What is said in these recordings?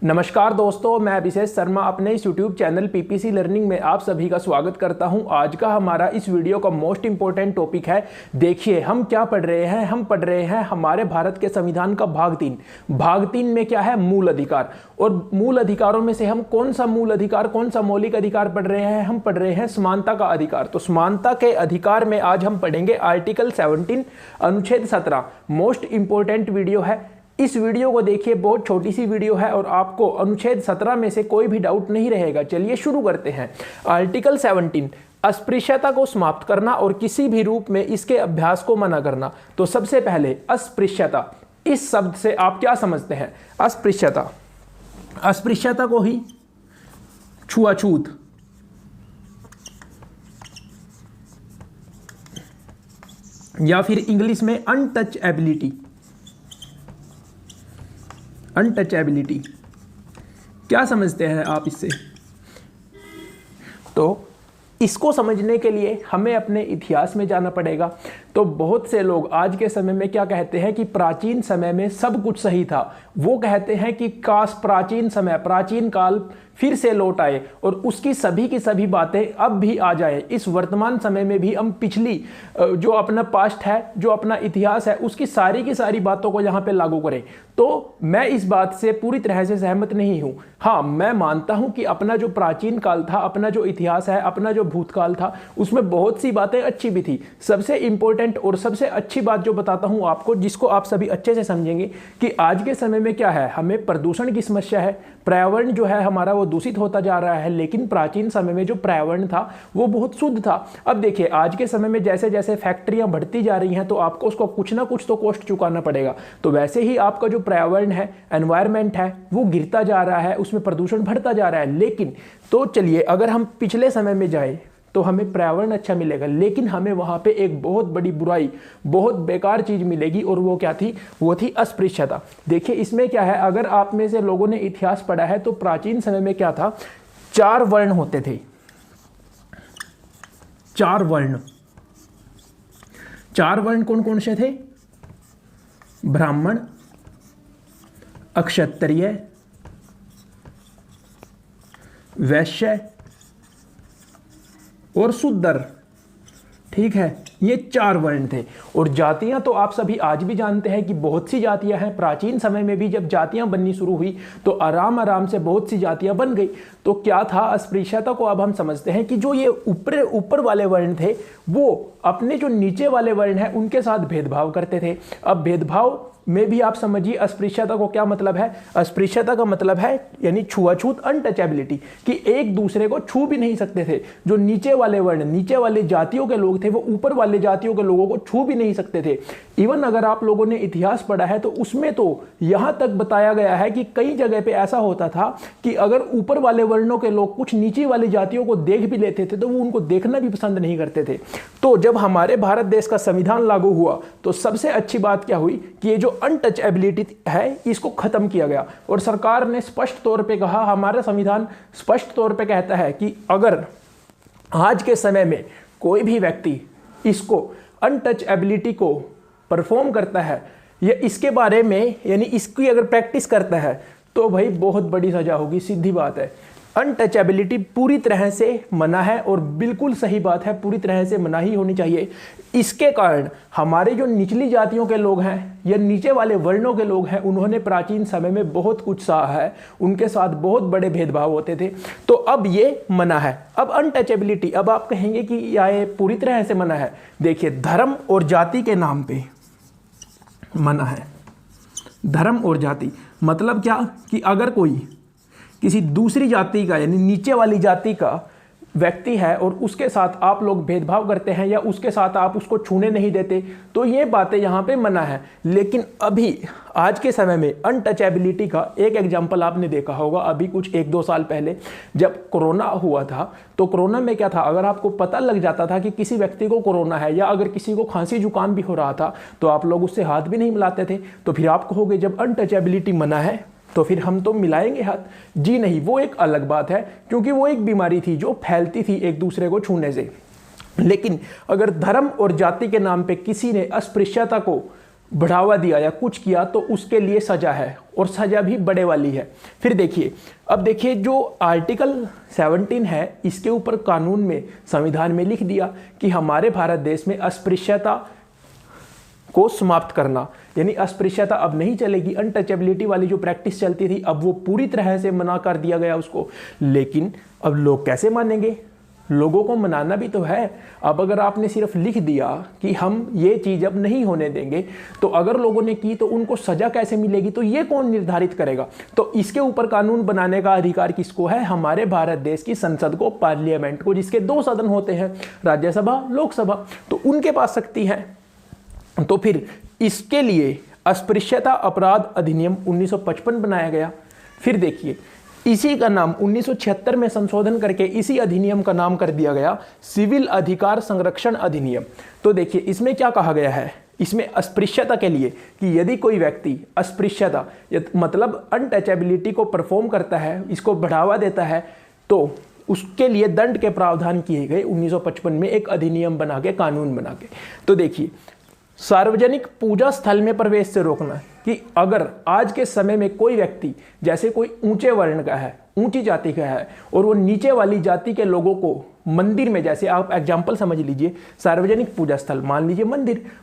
नमस्कार दोस्तों, मैं अभिषेक शर्मा अपने इस YouTube चैनल पीपीसी लर्निंग में आप सभी का स्वागत करता हूं। आज का हमारा इस वीडियो का मोस्ट इंपॉर्टेंट टॉपिक है। देखिए हम क्या पढ़ रहे हैं। हम पढ़ रहे हैं हमारे भारत के संविधान का भाग 3 में क्या है, मूल अधिकार। और मूल अधिकारों में से हम कौन सा मूल अधिकार, कौन सा मौलिक अधिकार पढ़ रहे हैं? हम पढ़ रहे हैं समानता का अधिकार। तो समानता के अधिकार में आज हम पढ़ेंगे आर्टिकल 17 अनुच्छेद 17। मोस्ट इंपॉर्टेंट वीडियो है। इस वीडियो को देखिए, बहुत छोटी सी वीडियो है और आपको अनुच्छेद 17 में से कोई भी डाउट नहीं रहेगा। चलिए शुरू करते हैं। आर्टिकल 17, अस्पृश्यता को समाप्त करना और किसी भी रूप में इसके अभ्यास को मना करना। तो सबसे पहले अस्पृश्यता, इस शब्द से आप क्या समझते हैं? अस्पृश्यता, अस्पृश्यता को ही छुआछूत या फिर इंग्लिश में अनटचएबिलिटी, अनटचेबिलिटी क्या समझते हैं आप इससे? तो इसको समझने के लिए हमें अपने इतिहास में जाना पड़ेगा। तो बहुत से लोग आज के समय में क्या कहते हैं कि प्राचीन समय में सब कुछ सही था। वो कहते हैं कि काश प्राचीन समय, प्राचीन काल फिर से लौट आए और उसकी सभी की सभी बातें अब भी आ जाए। इस वर्तमान समय में भी हम पिछली जो अपना पास्ट है, जो अपना इतिहास है, उसकी सारी की सारी बातों को यहाँ पे लागू करें। तो मैं इस बात से पूरी तरह से सहमत नहीं हूँ। हाँ, मैं मानता हूँ कि अपना जो प्राचीन काल था, अपना जो इतिहास है, अपना जो भूतकाल था, उसमें बहुत सी बातें अच्छी भी थी। सबसे इंपॉर्टेंट और सबसे अच्छी बात जो बताता हूँ आपको, जिसको आप सभी अच्छे से समझेंगे कि आज के समय में क्या है, हमें प्रदूषण की समस्या है। पर्यावरण जो है हमारा वो दूषित होता जा रहा है, लेकिन प्राचीन समय में जो पर्यावरण था वो बहुत शुद्ध था। अब देखिए आज के समय में जैसे जैसे फैक्ट्रियां बढ़ती जा रही हैं तो आपको उसको कुछ ना कुछ तो कॉस्ट चुकाना पड़ेगा। तो वैसे ही आपका जो पर्यावरण है, एनवायरनमेंट है, वो गिरता जा रहा है, उसमें प्रदूषण बढ़ता जा रहा है। लेकिन तो चलिए अगर हम पिछले समय में जाए तो हमें पर्यावरण अच्छा मिलेगा, लेकिन हमें वहां पे एक बहुत बड़ी बुराई, बहुत बेकार चीज मिलेगी। और वो क्या थी? वो थी अस्पृश्यता। देखिए इसमें क्या है, अगर आप में से लोगों ने इतिहास पढ़ा है तो प्राचीन समय में क्या था, 4 वर्ण होते थे। 4 वर्ण, 4 वर्ण कौन कौन से थे? ब्राह्मण, क्षत्रिय, वैश्य और शूद्र। ठीक है, ये 4 वर्ण थे। और जातियां तो आप सभी आज भी जानते हैं कि बहुत सी जातियां हैं। प्राचीन समय में भी जब जातियां बननी शुरू हुई तो आराम आराम से बहुत सी जातियां बन गई। तो क्या था अस्पृश्यता को? अब हम समझते हैं कि जो ये ऊपर वाले वर्ण थे वो अपने जो नीचे वाले वर्ण हैं उनके साथ भेदभाव करते थे। अब भेदभाव में भी आप समझिए अस्पृश्यता को क्या मतलब है। अस्पृश्यता का मतलब है यानी छुआछूत, अनटचेबिलिटी, कि एक दूसरे को छू भी नहीं सकते थे। जो नीचे वाले वर्ण, नीचे वाले जातियों के लोग थे, वो ऊपर वाले जातियों के लोगों को छू भी नहीं सकते थे। इवन अगर आप लोगों ने इतिहास पढ़ा है तो उसमें तो यहां तक बताया गया है कि कई जगह पे ऐसा होता था कि अगर ऊपर वाले वर्णों के लोग कुछ नीचे वाली जातियों को देख भी लेते थे तो वो उनको देखना भी पसंद नहीं करते थे। तो जब हमारे भारत देश का संविधान लागू हुआ तो सबसे अच्छी बात क्या हुई कि ये जो अनटचएबिलिटी है इसको खत्म किया गया। और सरकार ने स्पष्ट तौर पे कहा, हमारा संविधान स्पष्ट तौर पे कहता है कि अगर आज के समय में कोई भी व्यक्ति इसको अनटचएबिलिटी को परफॉर्म करता है या इसके बारे में यानी इसकी अगर प्रैक्टिस करता है तो भाई बहुत बड़ी सजा होगी। सीधी बात है, अनटचेबिलिटी पूरी तरह से मना है और बिल्कुल सही बात है, पूरी तरह से मना ही होनी चाहिए। इसके कारण हमारे जो निचली जातियों के लोग हैं या नीचे वाले वर्णों के लोग हैं, उन्होंने प्राचीन समय में बहुत कुछ सहा है, उनके साथ बहुत बड़े भेदभाव होते थे। तो अब ये मना है। अब अनटचेबिलिटी, अब आप कहेंगे कि ये पूरी तरह से मना है। देखिए धर्म और जाति के नाम पे मना है। धर्म और जाति मतलब क्या कि अगर कोई किसी दूसरी जाति का यानी नीचे वाली जाति का व्यक्ति है और उसके साथ आप लोग भेदभाव करते हैं या उसके साथ आप उसको छूने नहीं देते तो ये बातें यहाँ पे मना है। लेकिन अभी आज के समय में अनटचेबिलिटी का एक एग्जांपल आपने देखा होगा। अभी कुछ 1-2 साल पहले जब कोरोना हुआ था तो कोरोना में क्या था, अगर आपको पता लग जाता था कि किसी व्यक्ति को कोरोना है या अगर किसी को खांसी जुकाम भी हो रहा था तो आप लोग उससे हाथ भी नहीं मिलाते थे। तो फिर आप कहोगे जब अनटचेबिलिटी मना है तो फिर हम तो मिलाएंगे हाथ। जी नहीं, वो एक अलग बात है क्योंकि वो एक बीमारी थी जो फैलती थी एक दूसरे को छूने से। लेकिन अगर धर्म और जाति के नाम पे किसी ने अस्पृश्यता को बढ़ावा दिया या कुछ किया तो उसके लिए सजा है, और सजा भी बड़े वाली है। फिर देखिए, अब देखिए जो आर्टिकल 17 है इसके ऊपर कानून में, संविधान में लिख दिया कि हमारे भारत देश में अस्पृश्यता को समाप्त करना, यानी अस्पृश्यता अब नहीं चलेगी। अनटचेबिलिटी वाली जो प्रैक्टिस चलती थी अब वो पूरी तरह से मना कर दिया गया उसको। लेकिन अब लोग कैसे मानेंगे? लोगों को मनाना भी तो है। अब अगर आपने सिर्फ लिख दिया कि हम ये चीज़ अब नहीं होने देंगे, तो अगर लोगों ने की तो उनको सजा कैसे मिलेगी? तो ये कौन निर्धारित करेगा? तो इसके ऊपर कानून बनाने का अधिकार किसको है? हमारे भारत देश की संसद को, पार्लियामेंट को, जिसके 2 सदन होते हैं, राज्यसभा, लोकसभा, तो उनके पास शक्ति है। तो फिर इसके लिए अस्पृश्यता अपराध अधिनियम 1955 बनाया गया। फिर देखिए, इसी का नाम 1976 में संशोधन करके इसी अधिनियम का नाम कर दिया गया सिविल अधिकार संरक्षण अधिनियम। तो देखिए इसमें क्या कहा गया है, इसमें अस्पृश्यता के लिए कि यदि कोई व्यक्ति अस्पृश्यता मतलब अनटचेबिलिटी को परफॉर्म करता है, इसको बढ़ावा देता है, तो उसके लिए दंड के प्रावधान किए गए 1955 में एक अधिनियम बना के, कानून बना के। तो देखिए, सार्वजनिक पूजा स्थल में प्रवेश से रोकना, कि अगर आज के समय में कोई व्यक्ति, जैसे कोई ऊंचे वर्ण का है, ऊंची जाति का है, और वो नीचे वाली जाति के लोगों को मंदिर में, जैसे आप एग्जाम्पल समझ लीजिए, सार्वजनिक पूजा स्थल मान लीजिए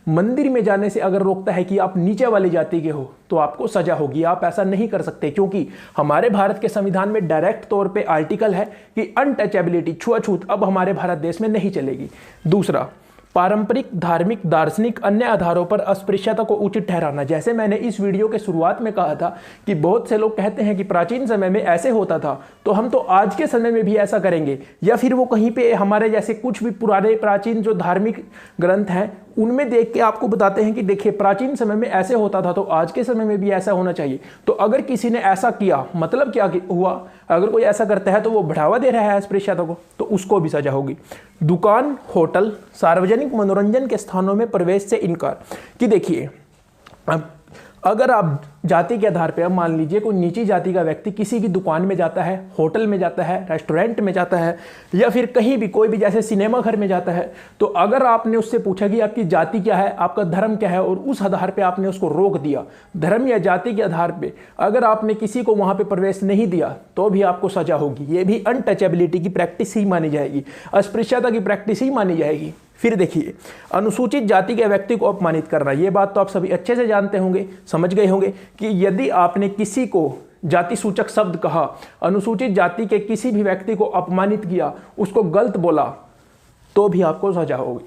मंदिर में जाने से अगर रोकता है कि आप नीचे वाली जाति के हो तो आपको सजा होगी। आप ऐसा नहीं कर सकते, क्योंकि हमारे भारत के संविधान में डायरेक्ट तौर पे आर्टिकल है कि अनटचेबिलिटी, छुआछूत अब हमारे भारत देश में नहीं चलेगी। दूसरा, पारंपरिक, धार्मिक, दार्शनिक, अन्य आधारों पर अस्पृश्यता को उचित ठहराना। जैसे मैंने इस वीडियो के शुरुआत में कहा था कि बहुत से लोग कहते हैं कि प्राचीन समय में ऐसे होता था तो हम तो आज के समय में भी ऐसा करेंगे, या फिर वो कहीं पे हमारे जैसे कुछ भी पुराने प्राचीन जो धार्मिक ग्रंथ हैं उनमें देख के आपको बताते हैं कि देखिए प्राचीन समय में ऐसे होता था तो आज के समय में भी ऐसा होना चाहिए। तो अगर किसी ने ऐसा किया, मतलब क्या हुआ, अगर कोई ऐसा करता है तो वो बढ़ावा दे रहा है अस्पृश्यता को, तो उसको भी सजा होगी। दुकान, होटल, सार्वजनिक मनोरंजन के स्थानों में प्रवेश से इनकार, कि देखिए अब अगर आप जाति के आधार पे, अब मान लीजिए कोई नीची जाति का व्यक्ति किसी की दुकान में जाता है, होटल में जाता है, रेस्टोरेंट में जाता है, या फिर कहीं भी कोई भी जैसे सिनेमा घर में जाता है, तो अगर आपने उससे पूछा कि आपकी जाति क्या है, आपका धर्म क्या है, और उस आधार पे आपने उसको रोक दिया, धर्म या जाति के आधार पे अगर आपने किसी को वहां पे प्रवेश नहीं दिया तो भी आपको सजा होगी। ये भी अनटचेबिलिटी की प्रैक्टिस ही मानी जाएगी, अस्पृश्यता की प्रैक्टिस ही मानी जाएगी। फिर देखिए, अनुसूचित जाति के व्यक्ति को अपमानित करना, ये बात तो आप सभी अच्छे से जानते होंगे, समझ गए होंगे कि यदि आपने किसी को जाति सूचक शब्द कहा, अनुसूचित जाति के किसी भी व्यक्ति को अपमानित किया, उसको गलत बोला, तो भी आपको सजा होगी।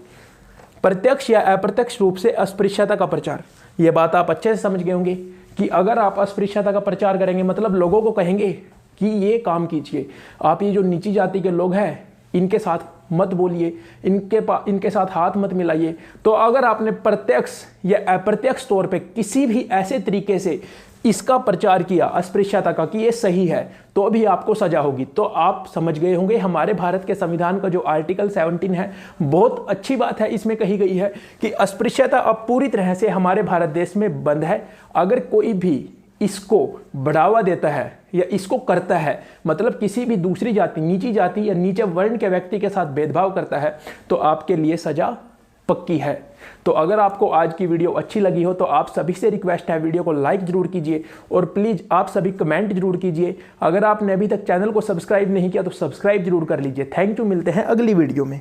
प्रत्यक्ष या अप्रत्यक्ष रूप से अस्पृश्यता का प्रचार, ये बात आप अच्छे से समझ गए होंगे कि अगर आप अस्पृश्यता का प्रचार करेंगे मतलब लोगों को कहेंगे कि ये काम कीजिए, आप ये जो नीची जाति के लोग हैं इनके साथ मत बोलिए, इनके साथ हाथ मत मिलाइए। तो अगर आपने प्रत्यक्ष या अप्रत्यक्ष तौर पे किसी भी ऐसे तरीके से इसका प्रचार किया अस्पृश्यता का कि ये सही है, तो भी आपको सजा होगी। तो आप समझ गए होंगे हमारे भारत के संविधान का जो आर्टिकल 17 है, बहुत अच्छी बात है इसमें कही गई है कि अस्पृश्यता अब पूरी तरह से हमारे भारत देश में बंद है। अगर कोई भी इसको बढ़ावा देता है या इसको करता है, मतलब किसी भी दूसरी जाति, नीची जाति या नीचे वर्ण के व्यक्ति के साथ भेदभाव करता है, तो आपके लिए सजा पक्की है। तो अगर आपको आज की वीडियो अच्छी लगी हो तो आप सभी से रिक्वेस्ट है, वीडियो को लाइक जरूर कीजिए और प्लीज़ आप सभी कमेंट जरूर कीजिए। अगर आपने अभी तक चैनल को सब्सक्राइब नहीं किया तो सब्सक्राइब जरूर कर लीजिए। थैंक यू, मिलते हैं अगली वीडियो में।